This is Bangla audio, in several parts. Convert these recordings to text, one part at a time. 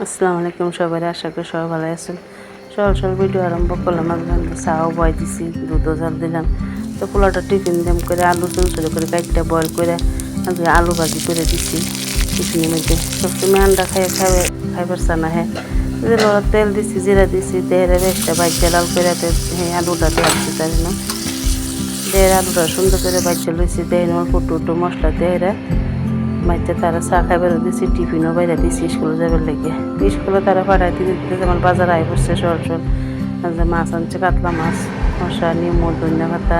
আসসালামু আলাইকুম সবাই, আশা করি সবাই ভালো আছেন। সকাল ভিডিও আরম্ভ করলাম। আজকে চাও বয় দিছি, দুধও জাল দিলাম। তো পোলাওটা টিফিন দাম করে আলু চুলচুরি করে কাইটটা বয়েল করে আজকে আলু ভাজি করে দিছি টিফিনের মধ্যে। সবসময় আন্ডা খাইবার চানা হ্যাঁ লড়া তেল দিছি, জিরা দিছি, দেহের একটা বাজ্যা লাল করে আলুটা দেওয়াচ্ছি তার না দেহের আলুটা সুন্দর করে বাজ্যা লইছি। দেহের ফুটো মশলা দেহেরা মাইতে তারা চা খাইবার দিছি, টিফিনও বাইরে দিছি স্কুলে যাবার লেগে। স্কুলে তারা পাঠাই দিতে যেমন বাজার আয় বসছে সরল মাছ আনছে, কাতলা মাছ, মশা, নিমু, ধনিয়া পাতা,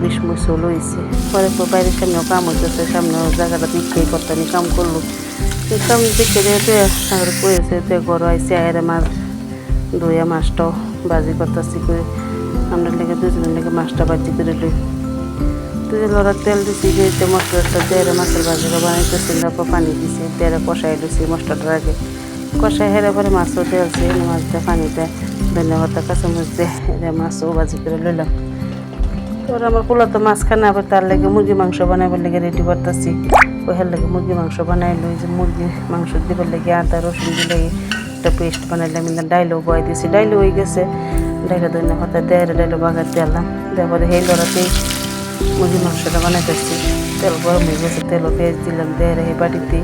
বিষমুচও লইছে। পরে তো বাইরের সামনেও কাম হইতেছে, সামনেও জায়গাটা দিকে করতানি কাম করলো। কাম দিকে যেহেতু তারপরে কয়েছে তো গরু আইসে আয়ের মাছ ধুয়ে মাছটাও ভাজি করতেছি করে আমরা লেগে দুজনের লেগে মাছটা ভাজি করে লই। লড়া তেল দিছি, যে মশলাটা দেড়ে মাছের ভাজিটা বানাইতেছি, তারপর পানি দিছি, দেড়ে কষাই দিছি মশলাটার আগে কষাই হেরে পরে মাছও দিয়েছি। মাছটা পানিতে ধনিয়া পাতা কাঁচামরিচ দিয়ে মাছও ভাজি করে লইলাম। তোর আমার পোলা তো মাছ খানা, আবার তার লেগে মুরগি মাংস বানাইবার লেগে রেডি করতেছি। ওইহার লেগে মুরগি মাংস বানাই লই, যে মুরগি মাংস দিবার লেগে আদা রসুন দিলে একটা পেস্ট বানাইলাম। ডাইলও বয় দিছি, ডাইলও হয়ে গেছে। ডাইলে ধনিয়া পাতা দেড়ে ডাইলও বাগার দিলাম। তারপরে সেই লড়াতেই মুরগি মাংসটা বানাইতেছি। তেল গরম হয়ে গেছে, তেলও পেঁয়াজ দিলাম, দেড়ে এই বাড়িতে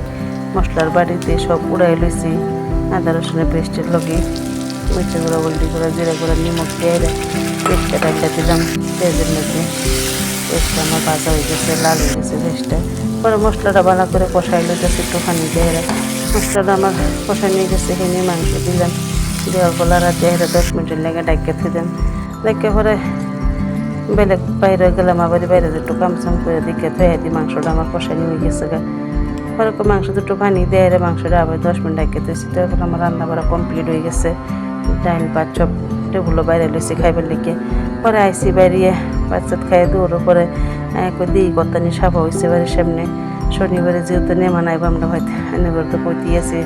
মশলার বাড়িতে সব উড়াই লইছি। আদা রসুনের পেস্টের লগে মির্চা গুঁড়া, হলদি গুঁড়া, জিরা গুঁড়া, নিমখ দিয়ে পেস্টটা রাখা দিলাম পেঁয়াজের মধ্যে। পেস্টটা আমার ভাজা হয়ে গেছে, লাল হয়ে গেছে পেস্টটা। পরে মশলাটা ভালো করে কষাই লইতেছি একটুখানি দেহেরা। মশলাটা আমার কষাই নিয়ে গেছে, হেনে মাংস দিলাম। দেওয়ার গলারা দেহেরা 10 মিনিটের লেগে ডাইকে দিলাম। ডাইকে পরে বেলেগ বাইরে গেলাম, আবার বাইরে একটু কামচাম করে দিকে ধুয়ে দিই। মাংসটা আমার কষাই নিয়ে গেছে গা। পরে মাংস দুটো পানি দিয়ে মাংসটা আবার 10 মিনিট ডাইকে দিয়েছি। তারপর আমার রান্না করা কমপ্লিট হয়ে গেছে। ডাইল ভাত সব টেবুলও বাইরে লইছি খাইবার লেগে। পরে আইসি বাইরিয়ে বাচ্চাত খাইয়ে দৌড়ো করে দিই কত্তানি সাফা হয়েছে বাড়ির সামনে। শনিবারে যেহেতু নেমা নাইব আমরা হয়তো এবার তো কই দিয়েছি।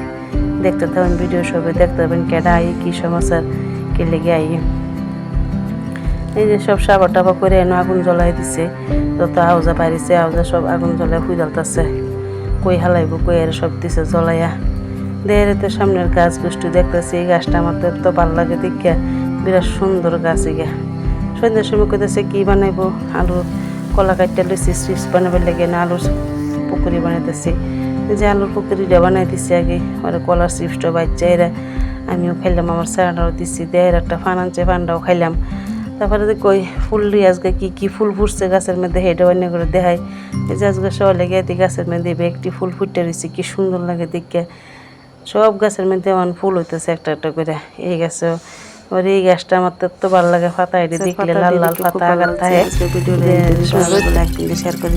দেখতে থাকুন ভিডিও, সবাই দেখতে পাবেন কেডা আই কী সমাচার, কে লেগে আই। এই যে সব সাবা টাবা করে এনে আগুন জ্বলাই দিছে। যত আউজা পারিছে আউজা সব আগুন জ্বলাই হুই জ্বলতেছে। কই হালাইব কই আর সব দিছে জ্বলাইয়া। দেহের তো সামনের গাছ গোষ্ঠী দেখতেছি। এই গাছটা আমার তো এত ভালো লাগে দেখে, বিরাট সুন্দর গাছ। গিয়া সন্ধ্যার সময় কইতেছে কি বানাইবো, আলুর কলা কাটটা লইছি চিপস বানাবার লেগে না আলুর পুকুরি বানাইতেছি। যে আলুর পুকুরিটা বানাই দিছি আগে, ওরা কলার চিপসটা বাচ্চা এরা আমিও খাইলাম, আমার স্যারাটাও দিচ্ছি। দেহের একটা ফান আনছে, ফানটাও খাইলাম। তারপরে কই ফুল আজকে কি ফুল ফুটছে গাছের মধ্যে, হেঁটে অন্য করে দেখায়। এই যে আজকে সব লেগে এদি গাছের মধ্যে একটি ফুল ফুটে রয়েছে, কি সুন্দর লাগে দেখে। সব গাছের মধ্যে এমন ফুল হইতেছে একটা একটা করে। এই গাছেও ওর এই গাছটা আমার তো ভালো লাগে, পাতা এটি দেখলে লাল লাল পাতা আগার থাকে। শেয়ার করে